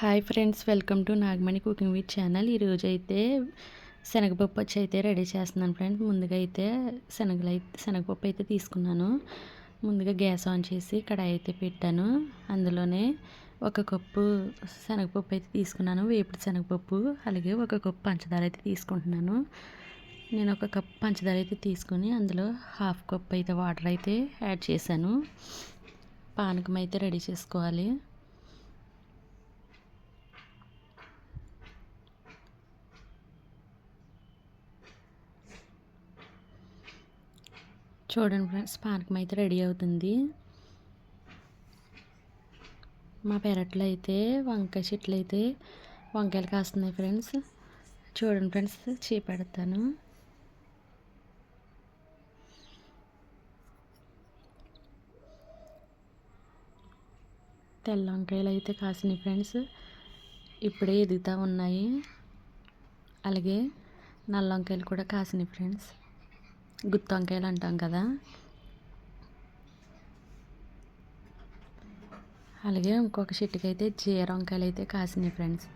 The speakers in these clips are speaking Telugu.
Hi friends, welcome to Nagamani cooking with channel. ఈరోజు అయితే శనగపప్పు వచ్చి అయితే రెడీ చేస్తున్నాను ఫ్రెండ్స్. ముందుగా అయితే శనగపప్పు అయితే తీసుకున్నాను. ముందుగా గ్యాస్ ఆన్ చేసి కడాయి అయితే పెట్టాను. అందులోనే 1 కప్పు శనగపప్పు అయితే తీసుకున్నాను, వేపుడు శనగపప్పు. అలాగే 1 కప్పు పంచదార అయితే తీసుకుంటున్నాను. నేను 1 కప్పు పంచదార అయితే తీసుకుని అందులో 1/2 కప్పు అయితే వాటర్ అయితే యాడ్ చేశాను. పానకం అయితే రెడీ చేసుకోవాలి. చూడండి ఫ్రెండ్స్, పానకం అయితే రెడీ అవుతుంది. మా పెరట్లో అయితే వంకాయ చెట్లు అయితే వంకాయలు కాస్తున్నాయి ఫ్రెండ్స్. చూడండి ఫ్రెండ్స్, చూపెడతాను. తెల్ల వంకాయలు అయితే కాసినాయి ఫ్రెండ్స్, ఇప్పుడే ఎదుగుతూ ఉన్నాయి. అలాగే నల్ల వంకాయలు కూడా కాసినాయి ఫ్రెండ్స్, గుత్తి వంకాయలు అంటాం కదా. అలాగే ఇంకొక చెట్టుకి అయితే జీర వంకాయలు అయితే కాసినాయి ఫ్రెండ్స్.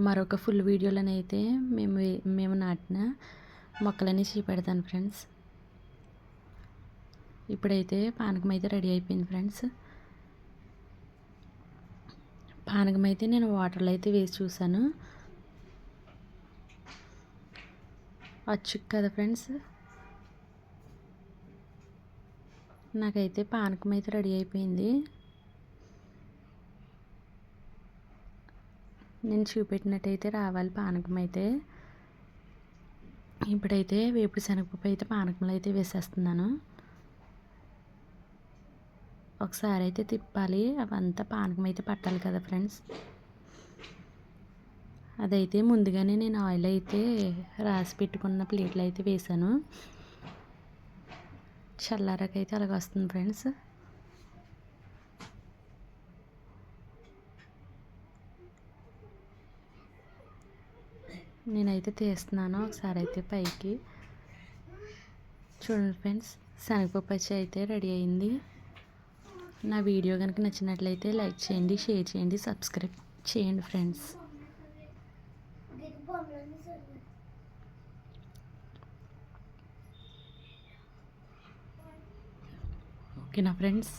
మరొక ఫుల్ వీడియోలోనైతే మేము నాటిన మొక్కలని చూపెడతాను ఫ్రెండ్స్. ఇప్పుడైతే పానకం అయితే రెడీ అయిపోయింది ఫ్రెండ్స్. పానకం అయితే నేను వాటర్లో అయితే వేసి చూసాను. వచ్చుకు కదా ఫ్రెండ్స్. నాకైతే పానకం అయితే రెడీ అయిపోయింది. నేను చూపెట్టినట్టయితే రావాలి పానకం అయితే. ఇప్పుడైతే వేపుడు శనగపప్పు అయితే పానకంలో అయితే వేసేస్తున్నాను. ఒకసారి అయితే తిప్పాలి, అవంతా పానకం అయితే పట్టాలి కదా ఫ్రెండ్స్. అదైతే ముందుగానే నేను ఆయిల్ అయితే రాసి పెట్టుకున్న ప్లేట్లు అయితే వేసాను. చల్లారకైతే అలాగ వస్తుంది ఫ్రెండ్స్. నేనైతే తీస్తున్నాను. ఒకసారి అయితే పైకి చూడండి ఫ్రెండ్స్, శనగపప్పు వచ్చి అయితే రెడీ అయింది. నా వీడియో కనుక నచ్చినట్లయితే లైక్ చేయండి, షేర్ చేయండి, సబ్స్క్రైబ్ చేయండి ఫ్రెండ్స్. ఓకేనా ఫ్రెండ్స్.